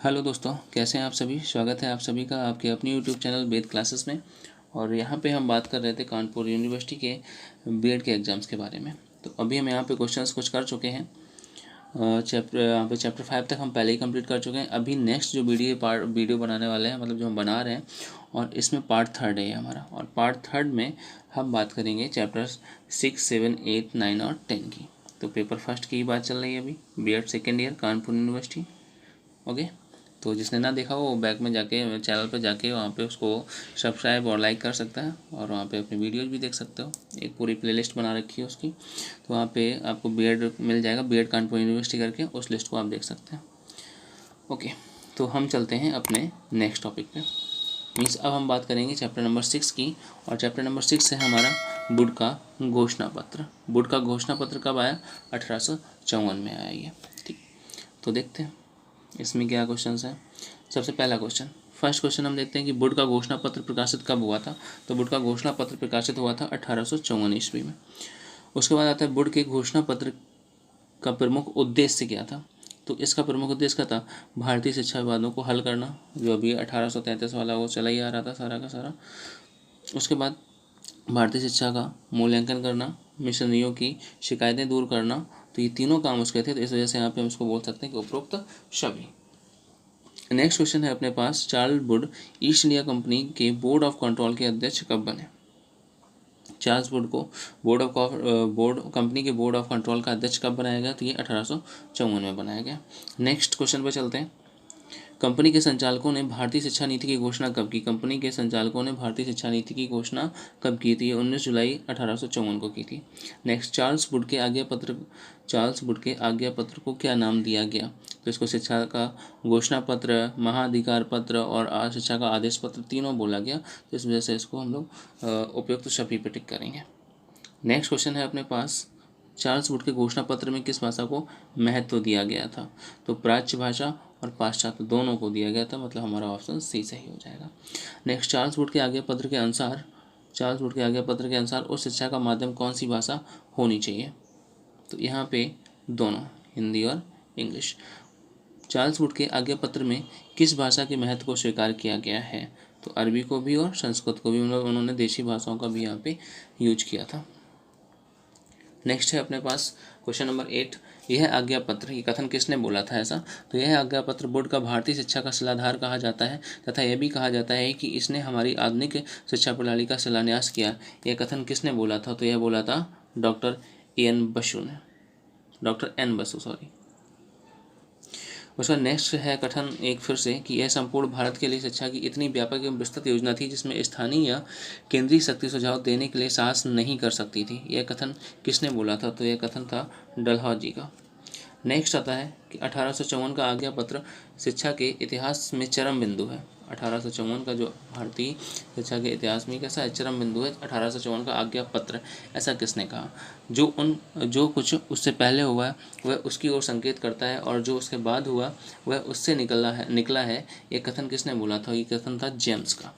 Hello दोस्तों, कैसे हैं आप सभी। स्वागत है आप सभी का आपके अपनी यूट्यूब चैनल वेद क्लासेस में। और यहाँ पे हम बात कर रहे थे कानपुर यूनिवर्सिटी के बीएड के एग्ज़ाम्स के बारे में। तो अभी हम यहाँ पे क्वेश्चंस कुछ कर चुके हैं। यहाँ पे चैप्टर 5 तक हम पहले ही कंप्लीट कर चुके हैं। अभी नेक्स्ट जो वीडियो बनाने वाले हैं, मतलब जो हम बना रहे हैं, और इसमें पार्ट 3 है ये हमारा। और पार्ट 3 में हम बात करेंगे चैप्टर्स 6, 7, 8, 9 और 10 की। तो पेपर फर्स्ट की ही बात चल रही है अभी, BEd second year Kanpur university. Okay, तो जिसने ना देखा वो बैक में जाके चैनल पर जाके वहाँ पे उसको सब्सक्राइब और लाइक कर सकता है, और वहाँ पे अपनी वीडियोज़ भी देख सकते हो। एक पूरी प्लेलिस्ट बना रखी है उसकी, तो वहाँ पे आपको बीएड मिल जाएगा, बीएड कानपुर यूनिवर्सिटी करके, उस लिस्ट को आप देख सकते हैं। ओके, तो हम चलते हैं अपने नेक्स्ट टॉपिक पे। मीन्स अब हम बात करेंगे चैप्टर नंबर 6 की। और चैप्टर नंबर 6 है हमारा बुड का घोषणा पत्र। बुड का घोषणा पत्र कब आया? 1854 में आया ये। ठीक, तो देखते हैं इसमें क्या क्वेश्चंस हैं। सबसे पहला क्वेश्चन, फर्स्ट क्वेश्चन हम देखते हैं कि बुड का घोषणा पत्र प्रकाशित कब हुआ था। तो बुड का घोषणा पत्र प्रकाशित हुआ था 1854 ईस्वी में। उसके बाद आता है बुड के घोषणा पत्र का प्रमुख उद्देश्य क्या था। तो इसका प्रमुख उद्देश्य क्या था? भारतीय शिक्षा विवादों को हल करना, जो अभी 1833 वाला वो चला ही आ रहा था सारा का सारा। उसके बाद भारतीय शिक्षा का मूल्यांकन करना, मिशनरियों की शिकायतें दूर करना। तो ये तीनों काम उसके थे, तो इस वजह से यहाँ पे हम इसको बोल सकते हैं कि उपरोक्त सभी। नेक्स्ट क्वेश्चन है अपने पास, Charles Wood East India Company के बोर्ड ऑफ कंट्रोल के अध्यक्ष कब बने। चार्ल्स वुड को बोर्ड कंपनी के बोर्ड ऑफ कंट्रोल का अध्यक्ष कब बनाया गया? तो ये 1854 में बनाया गया। नेक्स्ट क्वेश्चन पे चलते हैं। कंपनी के संचालकों ने भारतीय शिक्षा नीति की घोषणा कब की? कंपनी के संचालकों ने भारतीय शिक्षा नीति की घोषणा कब की थी? 19 जुलाई 1854 को की थी। नेक्स्ट, चार्ल्स वुड के आज्ञा पत्र को क्या नाम दिया गया? तो इसको शिक्षा का घोषणा पत्र, महाधिकार पत्र और शिक्षा का आदेश पत्र तीनों बोला गया। तो इस वजह से इसको हम लोग उपयुक्त शफी पे टिक करेंगे। नेक्स्ट क्वेश्चन है अपने पास, चार्ल्स वुड के घोषणा पत्र में किस भाषा को महत्व दिया गया था? तो प्राच्य भाषा और पाश्चात्य दोनों को दिया गया था, मतलब हमारा ऑप्शन सी सही हो जाएगा। नेक्स्ट, चार्ल्स वुड के आज्ञा पत्र के अनुसार उस शिक्षा का माध्यम कौन सी भाषा होनी चाहिए? तो यहाँ पे दोनों, हिंदी और इंग्लिश। चार्ल्स वुड के आज्ञा पत्र में किस भाषा के महत्व को स्वीकार किया गया है? तो अरबी को भी और संस्कृत को भी, उन्होंने देशी भाषाओं का भी यहाँ पे यूज किया था। नेक्स्ट है अपने पास क्वेश्चन नंबर 8, यह आज्ञा पत्र, ये कथन किसने बोला था ऐसा? तो यह आज्ञा पत्र बोर्ड का भारतीय शिक्षा का शिलाधार कहा जाता है, तथा यह भी कहा जाता है कि इसने हमारी आधुनिक शिक्षा प्रणाली का शिलान्यास किया। यह कथन किसने बोला था? तो यह बोला था डॉक्टर एन बसु सॉरी। उसका नेक्स्ट है कथन एक फिर से, कि यह संपूर्ण भारत के लिए शिक्षा की इतनी व्यापक एवं विस्तृत योजना थी जिसमें स्थानीय या केंद्रीय शक्ति सुझाव देने के लिए साहस नहीं कर सकती थी। यह कथन किसने बोला था? तो यह कथन था डलहौजी का। नेक्स्ट आता है कि 1854 का आज्ञा पत्र शिक्षा के इतिहास में चरम बिंदु है। 1854 का जो भारतीय शिक्षा के इतिहास में कैसा चरम बिंदु है? 1854 का आज्ञा पत्र, ऐसा किसने कहा? जो कुछ उससे पहले हुआ वह उसकी ओर संकेत करता है, और जो उसके बाद हुआ वह उससे निकला है। ये कथन किसने बोला था? ये कथन था जेम्स का।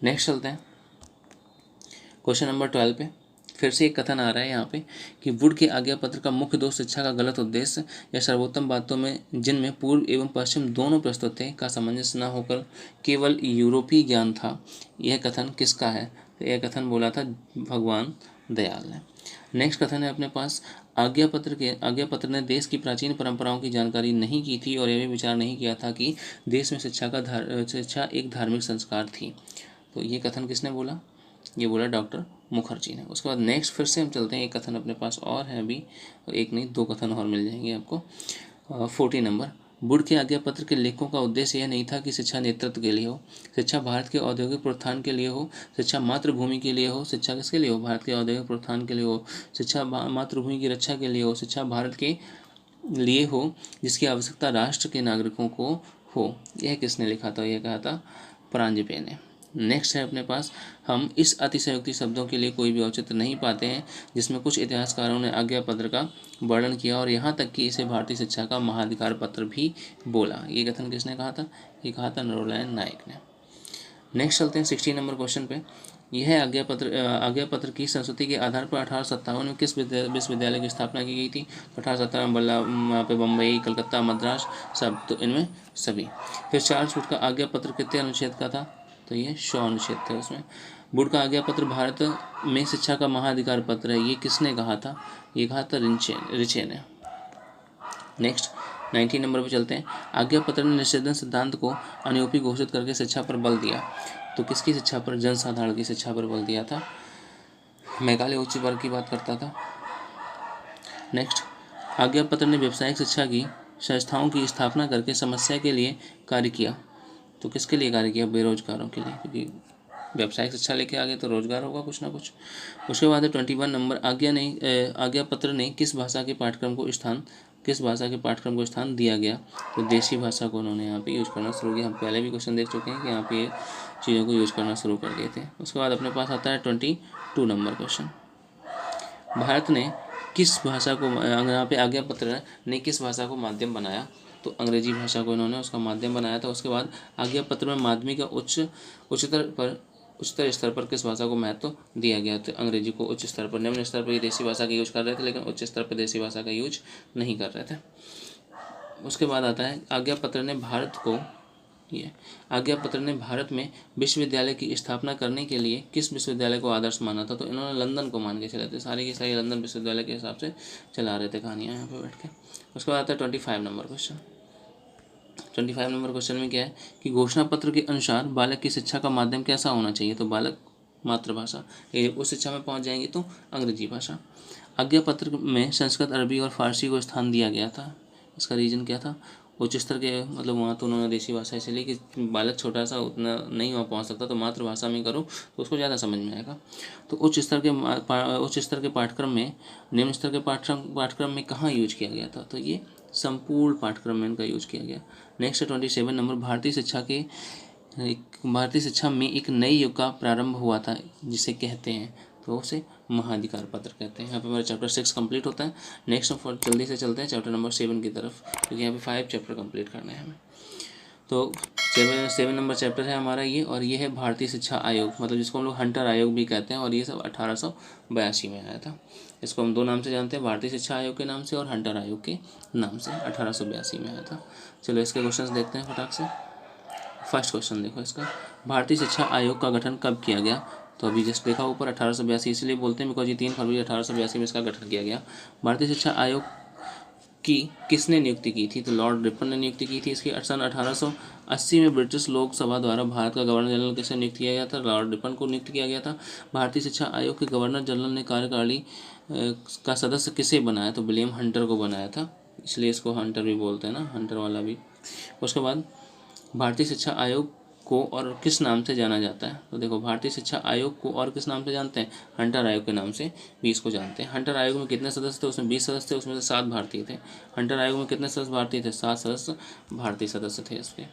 नेक्स्ट चलते हैं क्वेश्चन नंबर 12 पे। फिर से एक कथन आ रहा है यहाँ पे कि वुड के आज्ञा पत्र का मुख्य दोष शिक्षा का गलत उद्देश्य या सर्वोत्तम बातों में, जिनमें पूर्व एवं पश्चिम दोनों प्रस्तुत थे, का सामंजस्य न होकर केवल यूरोपीय ज्ञान था। यह कथन किसका है? तो यह कथन बोला था भगवान दयाल ने। नेक्स्ट कथन है अपने पास, आज्ञा पत्र ने देश की प्राचीन परंपराओं की जानकारी नहीं की थी, और यह भी विचार नहीं किया था कि देश में शिक्षा एक धार्मिक संस्कार थी। तो ये कथन किसने बोला? ये बोला डॉक्टर मुखर्जी ने। उसके बाद नेक्स्ट फिर से हम चलते हैं, एक कथन अपने पास और है अभी, एक नहीं दो कथन और मिल जाएंगे आपको। 40 नंबर, वुड के आज्ञा पत्र के लेखकों का उद्देश्य यह नहीं था कि शिक्षा नेतृत्व के लिए हो, शिक्षा भारत के औद्योगिक प्रोत्थान के लिए हो, शिक्षा मातृभूमि के लिए हो। शिक्षा किसके लिए हो? भारत के औद्योगिक प्रोत्थान के लिए हो। शिक्षा मातृभूमि की रक्षा के लिए हो। शिक्षा भारत के लिए हो जिसकी आवश्यकता राष्ट्र के नागरिकों को हो। यह किसने लिखा था? यह कहा था परांजपे ने। नेक्स्ट है अपने पास, हम इस अतिशयोक्ति शब्दों के लिए कोई भी औचित्य नहीं पाते हैं जिसमें कुछ इतिहासकारों ने आज्ञा पत्र का वर्णन किया, और यहाँ तक कि इसे भारतीय शिक्षा का महाधिकार पत्र भी बोला। ये कथन किसने कहा था? ये कहा था नरोलायन नायक ने। नेक्स्ट चलते हैं 16 नंबर क्वेश्चन पे। यह है आज्ञा पत्र की संस्कृति के आधार पर 1857 में किस विश्वविद्यालय की स्थापना की गई थी? तो 1857 में वहाँ पे बम्बई, कलकत्ता, मद्रास सब, तो इनमें सभी। फिर चार्ल्स वुड का आज्ञा पत्र कितने अनुच्छेद का था? तो ये 100 अनुच्छेद थे उसमें। वुड का आज्ञा पत्र भारत में शिक्षा का महाधिकार पत्र है, ये किसने कहा था? ये कहा था रिचे ने। नेक्स्ट 19 नंबर पर चलते हैं। आज्ञा पत्र ने निषेधन सिद्धांत को अनुपयोगी घोषित करके शिक्षा पर बल दिया। तो किसकी शिक्षा पर? जनसाधारण की शिक्षा पर बल दिया था। मेघालय उच्च वर्ग की बात करता था। नेक्स्ट, आज्ञा पत्र ने व्यावसायिक शिक्षा की संस्थाओं की स्थापना करके समस्या के लिए कार्य किया। तो किसके लिए कार्य किया? बेरोजगारों के लिए, क्योंकि व्यावसायिक शिक्षा लेके आगे तो रोजगार होगा कुछ ना कुछ। उसके बाद है 21 नंबर। आज्ञा पत्र ने किस भाषा के पाठ्यक्रम को स्थान दिया गया? तो देसी भाषा को उन्होंने यहाँ पे यूज करना शुरू किया। हम पहले भी क्वेश्चन देख चुके हैं कि यहाँ पे ये चीज़ों को यूज करना शुरू कर दिए थे। उसके बाद अपने पास आता है 22 नंबर क्वेश्चन। भारत ने किस भाषा को, यहाँ पे आज्ञा पत्र ने किस भाषा को माध्यम बनाया? तो अंग्रेजी भाषा को इन्होंने उसका माध्यम बनाया था। उसके बाद आज्ञा पत्र में माध्यमिक या उच्चतर स्तर पर किस भाषा को महत्व दिया गया? तो अंग्रेजी को उच्च स्तर पर। निम्न स्तर पर ये देसी भाषा का यूज कर रहे थे, लेकिन उच्च स्तर पर देसी भाषा का यूज नहीं कर रहे थे। उसके बाद आता है आज्ञा पत्र ने भारत में विश्वविद्यालय की स्थापना करने के लिए किस विश्वविद्यालय को आदर्श माना था? तो इन्होंने लंदन को मान के चले थे। सारी की सारी लंदन विश्वविद्यालय के हिसाब से चला रहे थे कहानियाँ यहाँ पे बैठ के। उसके बाद आता है 25 नंबर क्वेश्चन। 25 नंबर क्वेश्चन में क्या है कि घोषणा पत्र के अनुसार बालक की शिक्षा का माध्यम कैसा होना चाहिए? तो बालक मातृभाषा, उस शिक्षा में पहुँच जाएंगे तो अंग्रेजी भाषा। आज्ञा पत्र में संस्कृत, अरबी और फारसी को स्थान दिया गया था। इसका रीज़न क्या था? उच्च स्तर के, मतलब वहाँ तो उन्होंने देसी भाषा इसलिए कि बालक छोटा सा उतना नहीं वहाँ पहुँच सकता, तो मातृभाषा में करो तो उसको ज़्यादा समझ में आएगा। तो उच्च स्तर के पाठ्यक्रम में, निम्न स्तर के पाठ्यक्रम में कहाँ यूज किया गया था? तो ये संपूर्ण पाठ्यक्रम में इनका यूज किया गया। Next 27 number. भारतीय शिक्षा में एक नए युग का प्रारंभ हुआ था, जिसे कहते हैं, तो उसे महाधिकार पत्र कहते हैं। यहाँ पे हमारा चैप्टर 6 कंप्लीट होता है। नेक्स्ट जल्दी से चलते हैं चैप्टर नंबर 7 की तरफ, क्योंकि यहाँ पे 5 चैप्टर कंप्लीट करने हैं हमें। तो 7 नंबर चैप्टर है हमारा ये, और ये है भारतीय शिक्षा आयोग, मतलब जिसको हम लोग हंटर आयोग भी कहते हैं, और ये सब 1882 में आया था। इसको हम दो नाम से जानते हैं, भारतीय शिक्षा आयोग के नाम से और हंटर आयोग के नाम से। 1882 में आया था। चलो इसके क्वेश्चन देखते हैं फटाक से। फर्स्ट क्वेश्चन देखो इसका, भारतीय शिक्षा आयोग का गठन कब किया गया? तो अभी जस्ट देखा ऊपर 1882 इसलिए बोलते हैं बिकॉज ये 3 फरवरी 1882 में इसका गठन किया गया। भारतीय शिक्षा आयोग की किसने नियुक्ति की थी? तो लॉर्ड रिपन ने नियुक्ति की थी इसकी। सन 1880 में ब्रिटिश लोकसभा द्वारा भारत का गवर्नर जनरल किसे नियुक्त किया गया था? लॉर्ड रिपन को नियुक्त किया गया था। भारतीय शिक्षा आयोग के गवर्नर जनरल ने कार्यकारिणी का सदस्य किसे बनाया? तो विलियम हंटर को बनाया था, इसलिए इसको हंटर भी बोलते हैं ना, हंटर वाला भी। उसके बाद भारतीय शिक्षा आयोग को और किस नाम से जाना जाता है? तो देखो, भारतीय शिक्षा आयोग को और किस नाम से जानते हैं? हंटर आयोग के नाम से भी इसको जानते हैं। हंटर आयोग में कितने सदस्य थे? उसमें 20 सदस्य थे, उसमें से 7 भारतीय थे। हंटर आयोग में कितने सदस्य भारतीय थे? 7 सदस्य भारतीय सदस्य थे इसके।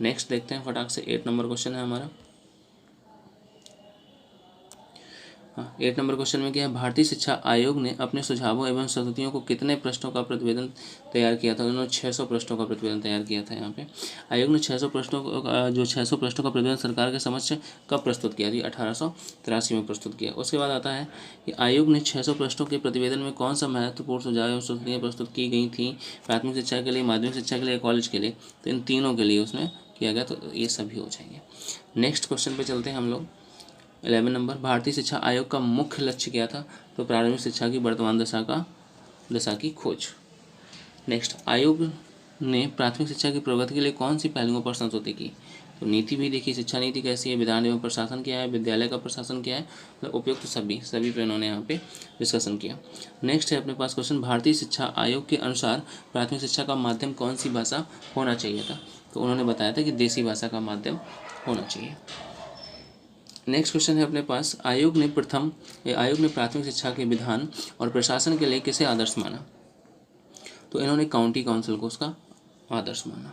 नेक्स्ट देखते हैं फटाक से, 8 नंबर क्वेश्चन है हमारा। 8 नंबर क्वेश्चन में क्या है? भारतीय शिक्षा आयोग ने अपने सुझावों एवं संस्तुतियों को कितने पृष्ठों का प्रतिवेदन तैयार किया था? उन्होंने 600 पृष्ठों का प्रतिवेदन तैयार किया था। यहाँ पे आयोग ने 600 पृष्ठों का प्रतिवेदन सरकार के समक्ष कब प्रस्तुत किया? 1883 में प्रस्तुत किया। उसके बाद आता है कि आयोग ने 600 पृष्ठों के प्रतिवेदन में कौन सा महत्वपूर्ण सुझाव एवं संस्तुतियाँ प्रस्तुत की गई थी? प्राथमिक शिक्षा के लिए, माध्यमिक शिक्षा के लिए, कॉलेज के लिए? तो इन तीनों के लिए उसमें किया गया, तो ये सभी हो जाएंगे। नेक्स्ट क्वेश्चन पे चलते हैं हम लोग। 11 नंबर, भारतीय शिक्षा आयोग का मुख्य लक्ष्य क्या था? तो प्रारंभिक शिक्षा की वर्तमान दशा की खोज। नेक्स्ट, आयोग ने प्राथमिक शिक्षा की प्रगति के लिए कौन सी पहलुओं पर संस्तुति की? तो नीति भी देखी, शिक्षा नीति कैसी है, विधान एवं प्रशासन क्या है, विद्यालय का प्रशासन क्या है, मतलब उपयुक्त सभी पे इन्होंने यहाँ पे डिस्कशन किया। नेक्स्ट है अपने पास क्वेश्चन, भारतीय शिक्षा आयोग के अनुसार प्राथमिक शिक्षा का माध्यम कौन सी भाषा होना चाहिए था? तो उन्होंने बताया था कि देसी भाषा का माध्यम होना चाहिए। नेक्स्ट क्वेश्चन है अपने पास, आयोग ने प्राथमिक शिक्षा के विधान और प्रशासन के लिए किसे आदर्श माना? तो इन्होंने काउंटी काउंसिल को उसका आदर्श माना।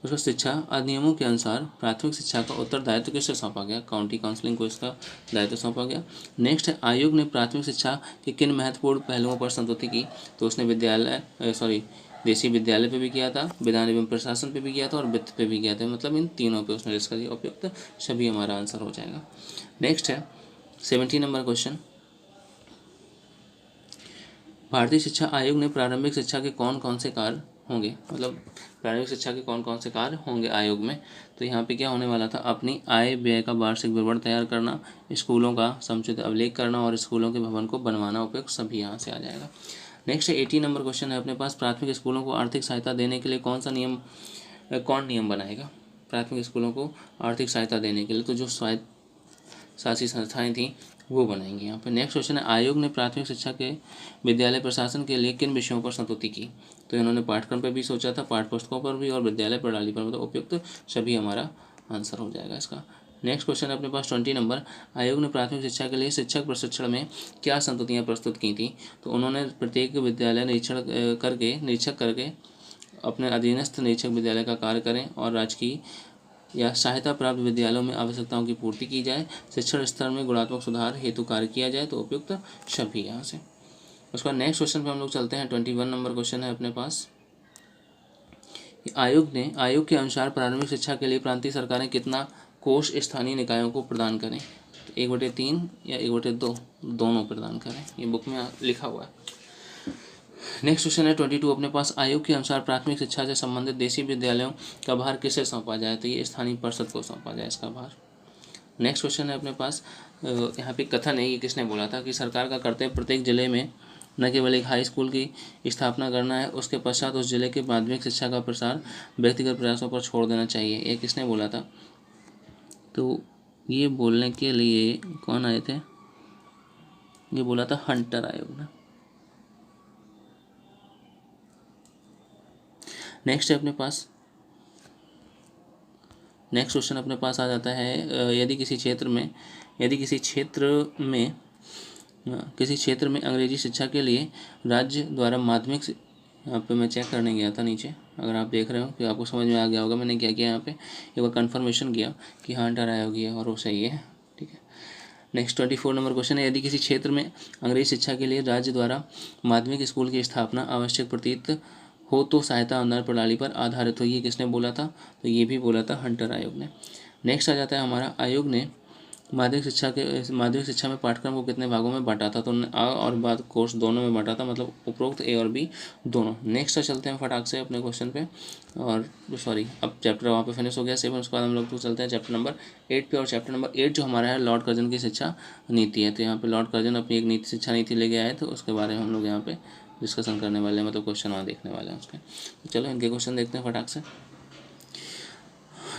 उसका शिक्षा अधिनियमों के अनुसार प्राथमिक शिक्षा का उत्तरदायित्व किसे सौंपा गया? काउंटी काउंसिलिंग को इसका दायित्व सौंपा गया। नेक्स्ट है, आयोग ने प्राथमिक शिक्षा के किन महत्वपूर्ण पहलुओं पर संस्तुति की? तो उसने देसी विद्यालय पे भी किया था, विधान एवं प्रशासन पे भी किया था और वित्त पे भी किया था, मतलब इन तीनों पे उसने डिस्कस किया। उपयुक्त सभी हमारा आंसर हो जाएगा। नेक्स्ट है 17 नंबर क्वेश्चन, भारतीय शिक्षा आयोग ने प्रारंभिक शिक्षा के कौन कौन से कार्य होंगे, मतलब प्रारंभिक शिक्षा के कौन कौन से कार्य होंगे आयोग में। तो यहाँ पे क्या होने वाला था, अपनी आय व्यय का वार्षिक विवरण तैयार करना, स्कूलों का समुचित अभिलेख करना और स्कूलों के भवन को बनवाना। उपयुक्त सभी यहाँ से आ जाएगा। नेक्स्ट 18 नंबर क्वेश्चन है अपने पास, प्राथमिक स्कूलों को आर्थिक सहायता देने के लिए कौन नियम बनाएगा। प्राथमिक स्कूलों को आर्थिक सहायता देने के लिए तो जो शासी संस्थाएं थी वो बनाएंगी यहाँ पे। नेक्स्ट क्वेश्चन है, आयोग ने प्राथमिक शिक्षा के विद्यालय प्रशासन के लिए किन विषयों पर संतुति की। तो इन्होंने पाठ्यक्रम पर भी सोचा था, पाठ्य पुस्तकों पर भी और विद्यालय प्रणाली पर, मतलब उपयुक्त सभी हमारा आंसर हो जाएगा इसका। नेक्स्ट क्वेश्चन है अपने पास 20 नंबर, आयोग ने प्राथमिक शिक्षा के लिए शिक्षक प्रशिक्षण में क्या संतुतियाँ प्रस्तुत की थी। तो उन्होंने प्रत्येक विद्यालय निरीक्षक करके अपने अधीनस्थ निरीक्षक विद्यालय का कार्य करें और राजकीय या सहायता प्राप्त विद्यालयों में आवश्यकताओं की पूर्ति की जाए, शिक्षण स्तर में गुणात्मक सुधार हेतु कार्य किया जाए। तो उपयुक्त सभी यहाँ से। उसका नेक्स्ट क्वेश्चन पे हम लोग चलते हैं। 21 नंबर क्वेश्चन है अपने पास, आयोग के अनुसार प्रारंभिक शिक्षा के लिए प्रांतीय सरकारें कितना कोष स्थानीय निकायों को प्रदान करें। तो 1/3 या 1/2 दोनों प्रदान करें, ये बुक में लिखा हुआ है। नेक्स्ट क्वेश्चन है 22 अपने पास, आयोग के अनुसार प्राथमिक शिक्षा से संबंधित देशी विद्यालयों का भार किसे सौंपा जाए। तो ये स्थानीय परिषद को सौंपा जाए इसका भार। नेक्स्ट क्वेश्चन है अपने पास, यहाँ पे कथन है, ये किसने बोला था कि सरकार का कर्तव्य प्रत्येक जिले में न केवल एक हाई स्कूल की स्थापना करना है, उसके पश्चात उस जिले के माध्यमिक शिक्षा का प्रसार व्यक्तिगत प्रयासों पर छोड़ देना चाहिए। ये किसने बोला था। तो ये बोलने के लिए कौन आए थे, ये बोला था हंटर आयोग ने। नेक्स्ट है अपने पास, नेक्स्ट क्वेश्चन अपने पास आ जाता है, यदि किसी क्षेत्र में अंग्रेजी शिक्षा के लिए राज्य द्वारा माध्यमिक, यहाँ पे मैं चेक करने गया था नीचे, अगर आप देख रहे हो कि आपको समझ में आ गया होगा मैंने क्या किया यहाँ पे, एक बार कन्फर्मेशन किया कि हाँ हंटर आयोग है और वो सही है। ठीक है। नेक्स्ट 24 नंबर क्वेश्चन है, यदि किसी क्षेत्र में अंग्रेजी शिक्षा के लिए राज्य द्वारा माध्यमिक स्कूल की स्थापना आवश्यक प्रतीत हो तो सहायता अनुदान प्रणाली पर आधारित हो। ये किसने बोला था। तो ये भी बोला था हंटर आयोग ने। नेक्स्ट आ जाता है हमारा, आयोग ने माध्यमिक शिक्षा में पाठ्यक्रम को कितने भागों में बांटा था। तो आ और बाद कोर्स दोनों में बांटा था, मतलब उपरोक्त ए और बी दोनों। नेक्स्ट चलते हैं फटाक से अपने क्वेश्चन पे, और सॉरी अब चैप्टर वहाँ पे फिनिश हो गया 7। उसके बाद हम लोग तो चलते हैं चैप्टर नंबर 8 पे, और चैप्टर नंबर 8 जो हमारा है लॉर्ड कर्जन की शिक्षा नीति है। तो यहाँ पे लॉर्ड कर्जन अपनी एक शिक्षा नीति लेके आए, तो उसके बारे में हम लोग यहाँ पे डिस्कशन करने वाले हैं, मतलब क्वेश्चन वहाँ देखने वाले हैं उसके। तो चलो इनके क्वेश्चन देखते हैं फटाक से।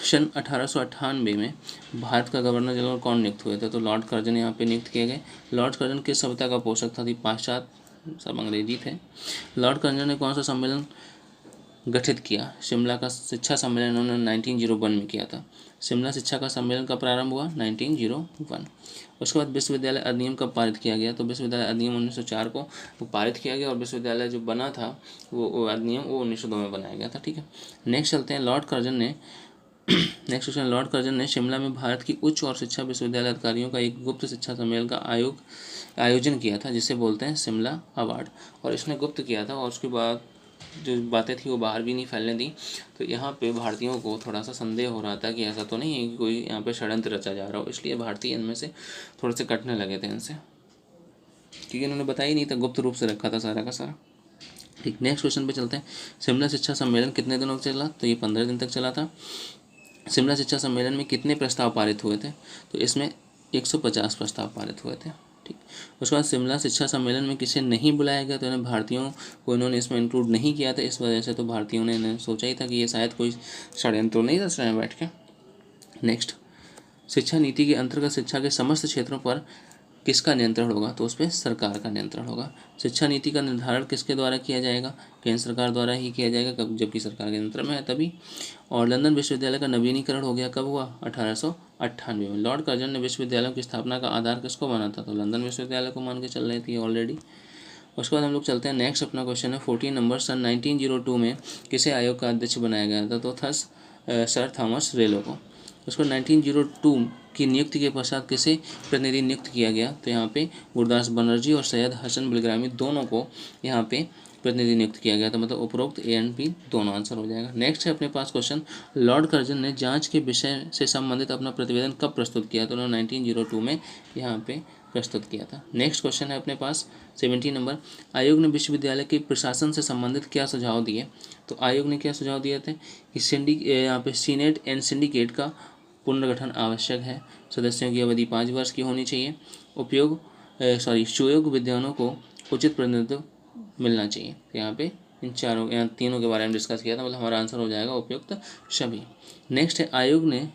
सन 1898 में भारत का गवर्नर जनरल कौन नियुक्त हुए थे। तो लॉर्ड कर्जन यहाँ पे नियुक्त किए गए। लॉर्ड कर्जन किस सभ्यता का पोषक था। पाश्चात्य, सब अंग्रेजी थे। लॉर्ड कर्जन ने कौन सा सम्मेलन गठित किया। शिमला का शिक्षा सम्मेलन उन्होंने 1901 में किया था। शिमला शिक्षा का सम्मेलन का प्रारंभ हुआ 1901। उसके बाद विश्वविद्यालय अधिनियम कब पारित किया गया। तो विश्वविद्यालय अधिनियम 1904 को पारित किया गया, और विश्वविद्यालय जो बना था वो अधिनियम वो 1902 में बनाया गया था। ठीक है। नेक्स्ट चलते हैं, लॉर्ड कर्जन ने शिमला में भारत की उच्च और शिक्षा विश्वविद्यालय अधिकारियों का एक गुप्त शिक्षा सम्मेलन का आयोजन किया था, जिसे बोलते हैं शिमला अवार्ड। और इसने गुप्त किया था, और उसके बाद जो बातें थी वो बाहर भी नहीं फैलने दी। तो यहाँ पे भारतीयों को थोड़ा सा संदेह हो रहा था कि ऐसा तो नहीं है कि कोई यहाँ पे षड्यंत्र रचा जा रहा हो, इसलिए भारतीय इनमें से थोड़े से कटने लगे थे इनसे, क्योंकि इन्होंने बताया ही नहीं था, गुप्त रूप से रखा था सारा का सारा। ठीक। नेक्स्ट क्वेश्चन पे चलते हैं। शिमला शिक्षा सम्मेलन कितने दिनों तक चला। तो ये 15 दिन तक चला था। शिमला शिक्षा सम्मेलन में कितने प्रस्ताव पारित हुए थे। तो इसमें 150 प्रस्ताव पारित हुए थे। ठीक। उसके बाद शिमला शिक्षा सम्मेलन में किसे नहीं बुलाया गया। तो इन्हें भारतीयों को इन्होंने इसमें इंक्लूड नहीं किया था, इस वजह से तो भारतीयों ने इन्हें सोचा ही था कि ये शायद कोई षड्यंत्र नहीं रच रहे हैं बैठ के। नेक्स्ट, शिक्षा नीति के अंतर्गत शिक्षा के समस्त क्षेत्रों पर किसका नियंत्रण होगा। तो उस पर सरकार का नियंत्रण होगा। शिक्षा नीति का निर्धारण किसके द्वारा किया जाएगा। केंद्र सरकार द्वारा ही किया जाएगा, जबकि सरकार के नियंत्रण में है तभी। और लंदन विश्वविद्यालय का नवीनीकरण हो गया, कब हुआ। 1898 में। लॉर्ड कर्जन ने विश्वविद्यालयों की स्थापना का आधार किसको माना था। तो लंदन विश्वविद्यालय को मान के चल रही थी ऑलरेडी। उसके बाद हम लोग चलते हैं नेक्स्ट, अपना क्वेश्चन है 14 नंबर। सन 1902 में किसे आयोग का अध्यक्ष बनाया गया था। तो था सर थॉमस रेलो को। उसको 1902 की नियुक्ति के पश्चात किसे प्रतिनिधि नियुक्त किया गया? तो यहाँ पे गुरदास बनर्जी और सैयद हसन बिलग्रामी दोनों को यहाँ पे प्रतिनिधि नियुक्त किया गया। तो मतलब उपरोक्त ए एंड बी दोनों आंसर हो जाएगा। नेक्स्ट है अपने पास क्वेश्चन, लॉर्ड कर्जन ने जांच के विषय से संबंधित अपना प्रतिवेदन कब प्रस्तुत किया? तो उन्होंने 1902 में यहाँ पे प्रस्तुत किया था। नेक्स्ट क्वेश्चन है अपने पास 17 नंबर, आयोग ने विश्वविद्यालय के प्रशासन से संबंधित क्या सुझाव दिए? तो आयोग ने क्या सुझाव दिए थे कि यहाँ पे सीनेट एंड सिंडिकेट का पुनर्गठन आवश्यक है, सदस्यों की अवधि 5 वर्ष की होनी चाहिए, सुयोग्य विद्वानों को उचित प्रतिनिधित्व मिलना चाहिए। यहाँ पे यहाँ तीनों के बारे में डिस्कस किया था, मतलब हमारा आंसर हो जाएगा उपयुक्त सभी। नेक्स्ट है, आयोग ने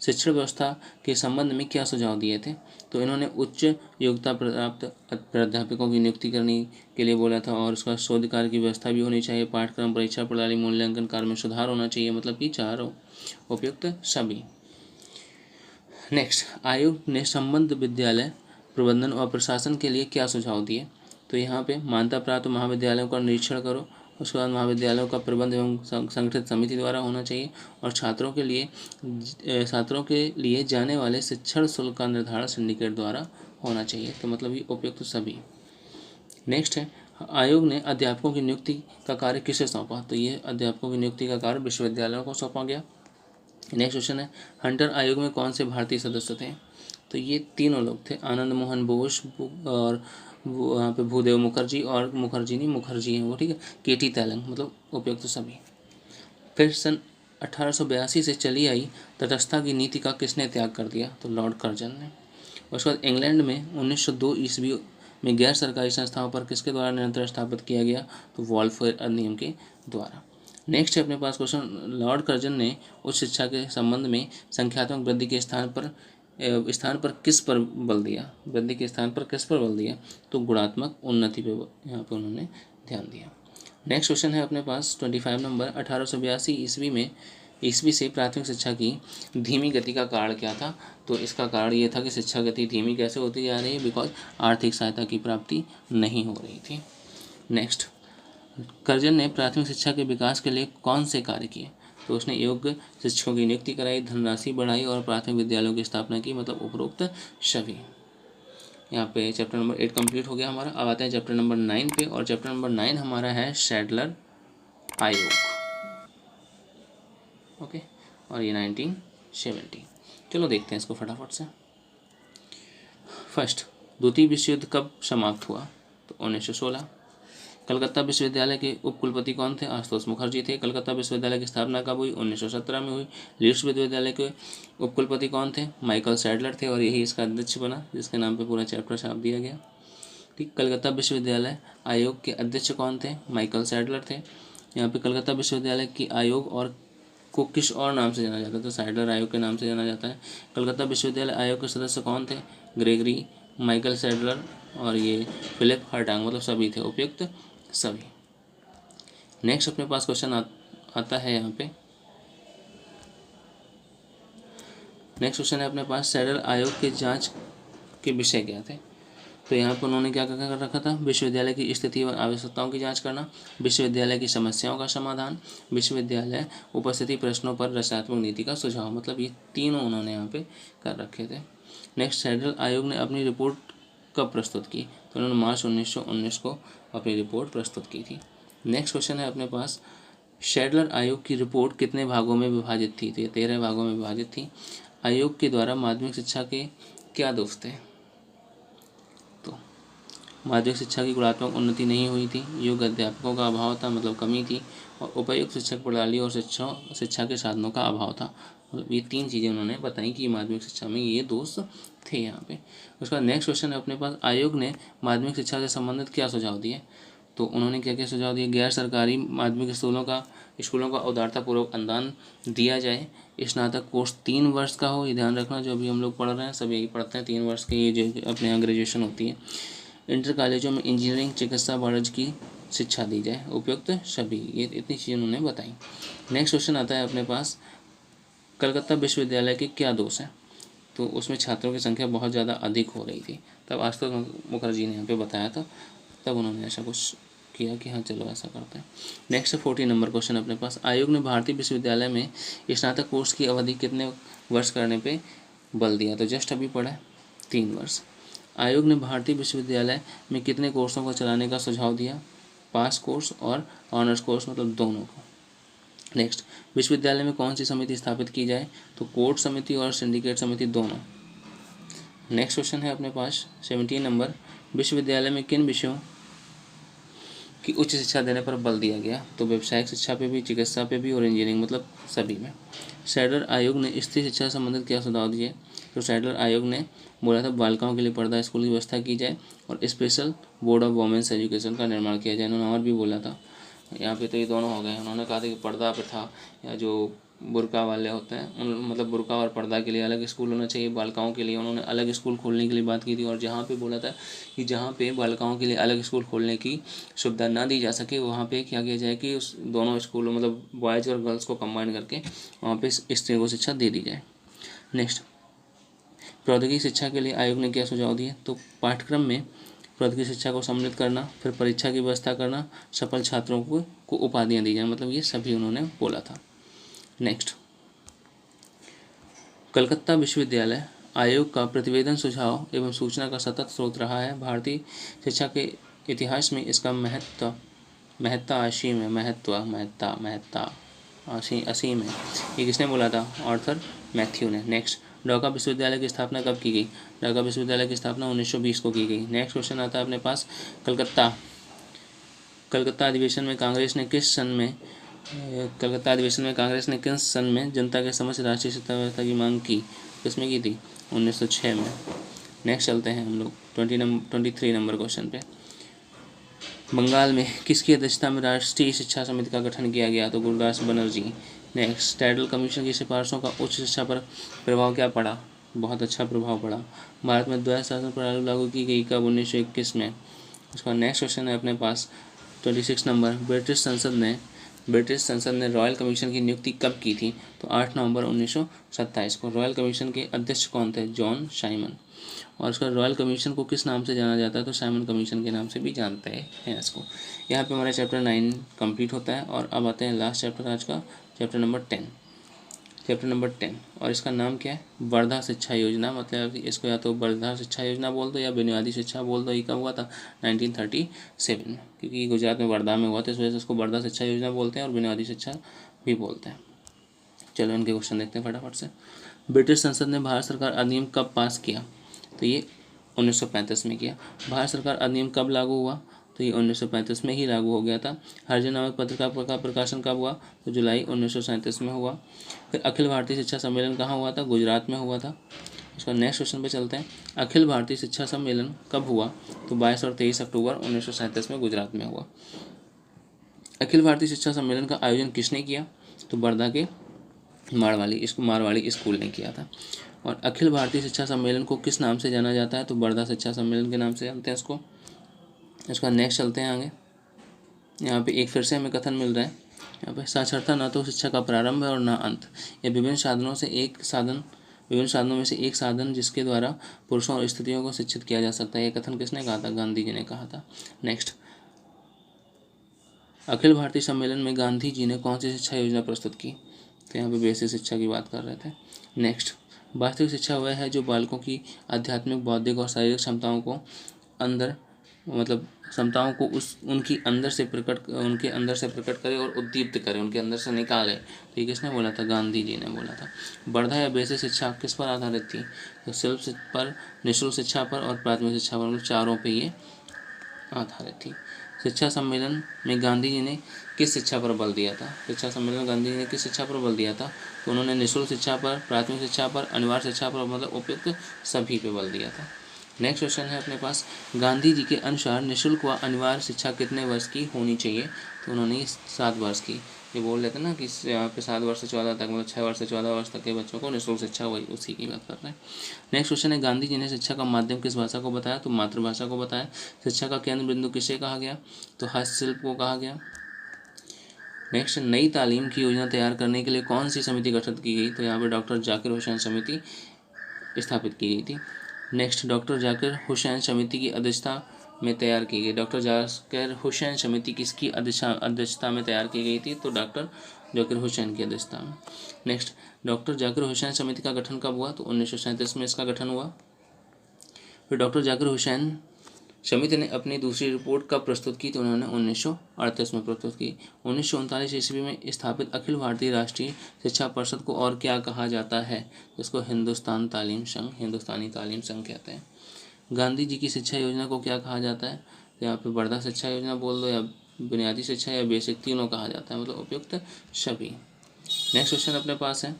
शिक्षण व्यवस्था के संबंध में क्या सुझाव दिए थे? तो इन्होंने उच्च योग्यता प्राप्त प्राध्यापकों की नियुक्ति करने के लिए बोला था, और उसका शोध कार्य की व्यवस्था भी होनी चाहिए, पाठ्यक्रम परीक्षा प्रणाली मूल्यांकन कार्य में सुधार होना चाहिए, मतलब कि चारों उपयुक्त सभी। नेक्स्ट, आयोग ने संबद्ध विद्यालय प्रबंधन और प्रशासन के लिए क्या सुझाव दिए? तो यहाँ पे मान्यता प्राप्त महाविद्यालयों का निरीक्षण करो, उसके बाद महाविद्यालयों का प्रबंध एवं संगठित समिति द्वारा होना चाहिए, और छात्रों के लिए जाने वाले शिक्षण शुल्क का निर्धारण सिंडिकेट द्वारा होना चाहिए। तो मतलब ये उपयुक्त सभी। नेक्स्ट है, आयोग ने अध्यापकों की नियुक्ति का कार्य किसे सौंपा? तो ये अध्यापकों की नियुक्ति का कार्य विश्वविद्यालयों को सौंपा गया। नेक्स्ट क्वेश्चन है, हंटर आयोग में कौन से भारतीय सदस्य थे? तो ये तीनों लोग थे, आनंद मोहन बोस और वहाँ पे भूदेव मुखर्जी, और मुखर्जी हैं वो, ठीक है, केटी तैलंग, मतलब उपयुक्त सभी। फिर सन 1882 से चली आई तटस्थता की नीति का किसने त्याग कर दिया? तो लॉर्ड कर्जन ने। उसके बाद इंग्लैंड में 1902 ईस्वी में गैर सरकारी संस्थाओं पर किसके द्वारा नियंत्रण स्थापित किया गया? तो वॉल्फेयर अधिनियम के द्वारा। नेक्स्ट है अपने पास क्वेश्चन, लॉर्ड कर्जन ने उच्च शिक्षा के संबंध में संख्यात्मक वृद्धि के स्थान पर किस पर बल दिया? वृद्धि के स्थान पर किस पर बल दिया? तो गुणात्मक उन्नति पे यहाँ पे उन्होंने ध्यान दिया। नेक्स्ट क्वेश्चन है अपने पास 25 नंबर, 1882 ईस्वी से प्राथमिक शिक्षा की धीमी गति का कारण क्या था? तो इसका कारण ये था कि शिक्षा गति धीमी कैसे होती जा रही है? बिकॉज आर्थिक सहायता की प्राप्ति नहीं हो रही थी। नेक्स्ट, कर्जन ने प्राथमिक शिक्षा के विकास के लिए कौन से कार्य किए? तो उसने योग्य शिक्षकों की नियुक्ति कराई, धनराशि बढ़ाई और प्राथमिक विद्यालयों की स्थापना की, मतलब उपरोक्त सभी। यहाँ पे चैप्टर नंबर 8 कंप्लीट हो गया हमारा। अब आते हैं चैप्टर नंबर 9 पे, और चैप्टर नंबर 9 हमारा है सैडलर आयोग। ओके, और ये 1970। चलो देखते हैं इसको फटाफट से। फर्स्ट, द्वितीय विश्व युद्ध कब समाप्त हुआ? तो 1916। कलकत्ता विश्वविद्यालय के उपकुलपति कौन थे? आशुतोष मुखर्जी थे। कलकत्ता विश्वविद्यालय की स्थापना कब हुई? 1917 में हुई। लीड्स विश्वविद्यालय के उपकुलपति कौन थे? माइकल सैडलर थे, और यही इसका अध्यक्ष बना, जिसके नाम पे पूरा चैप्टर छाप दिया गया। ठीक, कलकत्ता विश्वविद्यालय आयोग के अध्यक्ष कौन थे? माइकल सैडलर थे। यहाँ पे कलकत्ता विश्वविद्यालय की आयोग और को किस और नाम से जाना जाता है? तो सैडलर आयोग के नाम से जाना जाता है। कलकत्ता विश्वविद्यालय आयोग के सदस्य कौन थे? ग्रेगरी, माइकल सैडलर और ये फिलिप हर्टांग, मतलब सभी थे उपयुक्त सभी। नेक्स्ट अपने पास क्वेश्चन आता है यहाँ पे। नेक्स्ट क्वेश्चन है अपने पास, सैडल आयोग के जांच के विषय क्या थे? तो यहाँ पर उन्होंने क्या कर रखा था? विश्वविद्यालय की स्थिति और आवश्यकताओं की जांच करना, विश्वविद्यालय की समस्याओं का समाधान, विश्वविद्यालय उपस्थिति प्रश्नों पर रचनात्मक नीति का सुझाव, मतलब ये तीनों उन्होंने यहाँ पे कर रखे थे। नेक्स्ट, सैडल आयोग ने अपनी रिपोर्ट कब प्रस्तुत की? तो उन्होंने मार्च 1919 को अपनी रिपोर्ट प्रस्तुत की थी। नेक्स्ट क्वेश्चन है अपने पास, सैडलर आयोग की रिपोर्ट कितने भागों में विभाजित थी? तो ये 13 भागों में विभाजित थी। आयोग के द्वारा माध्यमिक शिक्षा के क्या दोष थे? तो माध्यमिक शिक्षा की गुणात्मक उन्नति नहीं हुई थी, योग्य अध्यापकों का अभाव था, मतलब कमी थी, और उपयुक्त शिक्षक प्रणाली और शिक्षा के साधनों का अभाव था। मतलब ये 3 चीज़ें उन्होंने बताई कि माध्यमिक शिक्षा में ये दोष थे यहाँ पे। उसका नेक्स्ट क्वेश्चन है अपने पास, आयोग ने माध्यमिक शिक्षा से संबंधित क्या सुझाव दिए? तो उन्होंने क्या क्या सुझाव दिए? गैर सरकारी माध्यमिक स्कूलों का उदारतापूर्वक अनुदान दिया जाए, स्नातक कोर्स 3 वर्ष का हो, ये ध्यान रखना, जो अभी हम लोग पढ़ रहे हैं सब यही पढ़ते हैं 3 वर्ष की, ये जो अपने यहाँ ग्रेजुएशन होती है। इंटर कॉलेजों में इंजीनियरिंग, चिकित्सा, वाणिज्य की शिक्षा दी जाए, उपयुक्त सभी। ये इतनी चीज़ें उन्होंने बताई। नेक्स्ट क्वेश्चन आता है अपने पास, कलकत्ता विश्वविद्यालय के क्या दोष हैं? तो उसमें छात्रों की संख्या बहुत ज़्यादा अधिक हो रही थी, तब आशुतोष मुखर्जी ने यहाँ पे बताया था, तब उन्होंने ऐसा कुछ किया कि हाँ चलो ऐसा करते हैं। नेक्स्ट 40 नंबर क्वेश्चन अपने पास, आयोग ने भारतीय विश्वविद्यालय में स्नातक कोर्स की अवधि कितने वर्ष करने पे बल दिया? तो जस्ट अभी पढ़ा 3 वर्ष। आयोग ने भारतीय विश्वविद्यालय में कितने कोर्सों को चलाने का सुझाव दिया? पास कोर्स और ऑनर्स कोर्स, मतलब दोनों को। नेक्स्ट, विश्वविद्यालय में कौन सी समिति स्थापित की जाए? तो कोर्ट समिति और सिंडिकेट समिति दोनों। नेक्स्ट क्वेश्चन है अपने पास 17 नंबर, विश्वविद्यालय में किन विषयों की उच्च शिक्षा देने पर बल दिया गया? तो व्यावसायिक शिक्षा पे भी, चिकित्सा पे भी और इंजीनियरिंग, मतलब सभी में। सैडलर आयोग ने स्त्री शिक्षा से संबंधित क्या सुझाव दिए? तो सैडलर आयोग ने बोला था बालिकाओं के लिए पर्दा स्कूल की व्यवस्था की जाए और special board of women's education का निर्माण किया जाए। उन्होंने और भी बोला था, यहाँ पे तो ये दोनों हो गए। उन्होंने कहा था कि पर्दा प्रथा या जो बुर्का वाले होते हैं उन, मतलब बुर्का और पर्दा के लिए अलग स्कूल होना चाहिए, बालिकाओं के लिए उन्होंने अलग स्कूल खोलने के लिए बात की थी। और जहाँ पे बोला था कि जहाँ पे बालिकाओं के लिए अलग स्कूल खोलने की सुविधा ना दी जा सके, वहाँ पे क्या किया जाए कि उस दोनों स्कूलों, मतलब बॉयज़ और गर्ल्स को कंबाइन करके वहाँ पे स्त्रियों को शिक्षा दे दी जाए। नेक्स्ट, प्रौद्योगिकी शिक्षा के लिए आयोग ने क्या सुझाव दिए? तो पाठ्यक्रम में प्रौद्योगिकी शिक्षा को सम्मिलित करना, फिर परीक्षा की व्यवस्था करना, सफल छात्रों को उपाधियाँ दी जाए, मतलब ये सभी उन्होंने बोला था। नेक्स्ट, कलकत्ता विश्वविद्यालय आयोग का प्रतिवेदन सुझाव एवं सूचना का सतत स्रोत रहा है। भारतीय शिक्षा के इतिहास में इसका महत्ता असीम है। ये किसने बोला था? आर्थर मैथ्यू ने। नेक्स्ट, ढाका विश्वविद्यालय की स्थापना कब की गई? ढाका विश्वविद्यालय की स्थापना 1920 को की गई। नेक्स्ट क्वेश्चन आता है अपने पास, कलकत्ता अधिवेशन में कांग्रेस ने किस सन में जनता के समक्ष राष्ट्रीय शिक्षा व्यवस्था की मांग की? किसमें की थी? 1906 में। नेक्स्ट चलते हैं हम लोग 23 नंबर क्वेश्चन पे, बंगाल में किसकी अध्यक्षता में राष्ट्रीय शिक्षा समिति का गठन किया गया? तो Gurdas Banerjee. Next, tidal commission की सिफारिशों का उच्च शिक्षा पर प्रभाव क्या पड़ा? बहुत अच्छा प्रभाव पड़ा। भारत में द्वैध शासन प्रणाली लागू की गई कब? 1921 में। उसका नेक्स्ट क्वेश्चन है अपने पास 26 नंबर, ब्रिटिश संसद ने रॉयल कमीशन की नियुक्ति कब की थी? तो 8 नवंबर 1927 को। रॉयल कमीशन के अध्यक्ष कौन थे? John Simon. और इसका रॉयल कमीशन को किस नाम से जाना जाता है? तो साइमन कमीशन के नाम से भी जानते हैं इसको। यहाँ पे हमारा चैप्टर 9 कंप्लीट होता है और अब आते हैं लास्ट चैप्टर आज का, चैप्टर नंबर 10। और इसका नाम क्या है? वर्धा शिक्षा योजना। मतलब इसको या तो वर्धा शिक्षा योजना बोल दो या बुनियादी शिक्षा बोल दो। ये कब हुआ था? 1937 में, क्योंकि गुजरात में वर्धा में हुआ था, इस वजह से इसको वर्धा शिक्षा योजना बोलते हैं और बुनियादी शिक्षा भी बोलते हैं। चलो इनके क्वेश्चन देखते हैं फटाफट से। ब्रिटिश संसद ने भारत सरकार अधिनियम कब पास किया? तो ये 1935 में किया। भारत सरकार अधिनियम कब लागू हुआ? तो ये 1935 में ही लागू हो गया था। हरिजन नामक पत्रिका का प्रकाशन कब हुआ? तो जुलाई 1937 में हुआ। फिर अखिल भारतीय शिक्षा सम्मेलन कहाँ हुआ था? गुजरात में हुआ था। इसका नेक्स्ट क्वेश्चन पे चलते हैं, अखिल भारतीय शिक्षा सम्मेलन कब हुआ? तो 22 और 23 अक्टूबर 1937 में गुजरात में हुआ। अखिल भारतीय शिक्षा सम्मेलन का आयोजन किसने किया? तो वर्धा के मारवाड़ी स्कूल ने किया था। और अखिल भारतीय शिक्षा सम्मेलन को किस नाम से जाना जाता है? तो वर्धा शिक्षा सम्मेलन के नाम से जानते हैं इसको। इसका नेक्स्ट चलते हैं आगे। यहाँ पे एक फिर से हमें कथन मिल रहा है, यहाँ पे साक्षरता न तो शिक्षा का प्रारंभ है और न अंत, यह विभिन्न साधनों में से एक साधन जिसके द्वारा पुरुषों और स्त्रियों को शिक्षित किया जा सकता है। यह कथन किसने कहा था? गांधी जी ने कहा था। नेक्स्ट, अखिल भारतीय सम्मेलन में गांधी जी ने कौन सी शिक्षा योजना प्रस्तुत की? तो यहाँ पे बेसिक शिक्षा की बात कर रहे थे। नेक्स्ट, वास्तविक शिक्षा वह है जो बालकों की आध्यात्मिक, बौद्धिक और शारीरिक क्षमताओं को उनके अंदर से प्रकट करे और उद्दीप्त करे, उनके अंदर से निकाले। तो ये किसने बोला था? गांधी जी ने बोला था। वर्धा या बेसिक शिक्षा किस पर आधारित थी? तो सिर्फ पर, निःशुल्क शिक्षा पर और प्राथमिक शिक्षा पर, मतलब चारों पे ये आधारित थी। शिक्षा सम्मेलन में गांधी जी ने किस शिक्षा पर बल दिया था? शिक्षा सम्मेलन में गांधी जी ने किस शिक्षा पर बल दिया था? तो उन्होंने निःशुल्क शिक्षा पर, प्राथमिक शिक्षा पर, अनिवार्य शिक्षा पर, मतलब उपयुक्त सभी पे बल दिया था। नेक्स्ट क्वेश्चन है अपने पास, गांधी जी के अनुसार निःशुल्क व अनिवार्य शिक्षा कितने वर्ष की होनी चाहिए? तो उन्होंने 7 वर्ष की। ये बोल लेते ना कि यहाँ पे 7 वर्ष से 14 तक, मतलब 6 वर्ष से 14 वर्ष तक के बच्चों को निःशुल्क शिक्षा, वही उसी की बात कर रहे हैं। नेक्स्ट क्वेश्चन है, गांधी जी ने शिक्षा का माध्यम किस भाषा को बताया? तो मातृभाषा को बताया। शिक्षा का केंद्र बिंदु किसे कहा गया? तो हस्तशिल्प को कहा गया। नेक्स्ट, नई तालीम की योजना तैयार करने के लिए कौन सी समिति गठित की गई? तो यहाँ पे डॉक्टर जाकिर हुसैन समिति स्थापित की गई थी। नेक्स्ट, डॉक्टर जाकिर हुसैन समिति की अध्यक्षता में तैयार की गई। डॉक्टर जाकिर हुसैन समिति किसकी अध्यक्षता में तैयार की गई थी? तो डॉक्टर जाकिर हुसैन की अध्यक्षता में। नेक्स्ट, डॉक्टर जाकिर हुसैन समिति का गठन कब हुआ? तो 1937 में इसका गठन हुआ। फिर डॉक्टर जाकिर हुसैन समिति ने अपनी दूसरी रिपोर्ट कब प्रस्तुत की? तो उन्होंने 1938 में प्रस्तुत की। 1939 ईस्वी में स्थापित अखिल भारतीय राष्ट्रीय शिक्षा परिषद को और क्या कहा जाता है? जिसको हिंदुस्तानी तालीम संघ कहते हैं। गांधी जी की शिक्षा योजना को क्या कहा जाता है? तो यहाँ पे वर्धा शिक्षा योजना बोल दो, या बुनियादी शिक्षा, या बेसिक, तीनों कहा जाता है, मतलब उपयुक्त सभी। नेक्स्ट क्वेश्चन अपने पास है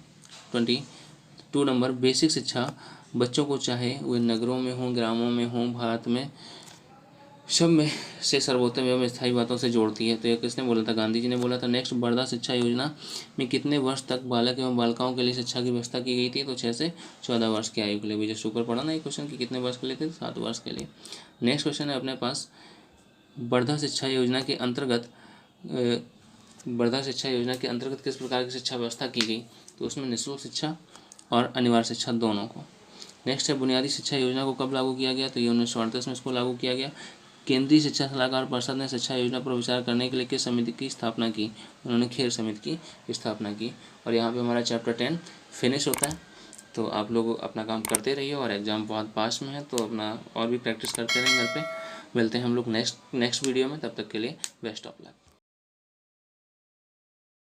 22 नंबर। बेसिक शिक्षा बच्चों को, चाहे वे नगरों में हों, ग्रामों में हों, भारत में सब में से सर्वोत्तम एवं स्थायी बातों से जोड़ती है। तो यह किसने बोला था? गांधी जी ने बोला था। नेक्स्ट, वर्धा शिक्षा योजना में कितने वर्ष तक बालक एवं बालिकाओं के लिए शिक्षा की व्यवस्था की गई थी? तो 6 से 14 वर्ष की आयु के लिए। जैसे ऊपर पढ़ा ना ये क्वेश्चन कि कितने वर्ष के लिए थे? 7 वर्ष के लिए। नेक्स्ट क्वेश्चन है अपने पास, वर्धा शिक्षा योजना के अंतर्गत किस प्रकार की शिक्षा व्यवस्था की गई? तो उसमें निःशुल्क शिक्षा और अनिवार्य शिक्षा दोनों को। नेक्स्ट है, बुनियादी शिक्षा योजना को कब लागू किया गया? तो ये 1938 में इसको लागू किया गया। केंद्रीय शिक्षा सलाहकार परिषद ने शिक्षा योजना पर विचार करने के लिए किस समिति की स्थापना की? उन्होंने खेर समिति की स्थापना की। और यहाँ पे हमारा चैप्टर 10 फिनिश होता है। तो आप लोग अपना काम करते रहिए, और एग्ज़ाम बहुत पास में है तो अपना और भी प्रैक्टिस करते रहें घर पे। मिलते हैं हम लोग नेक्स्ट वीडियो में, तब तक के लिए बेस्ट ऑफ लक।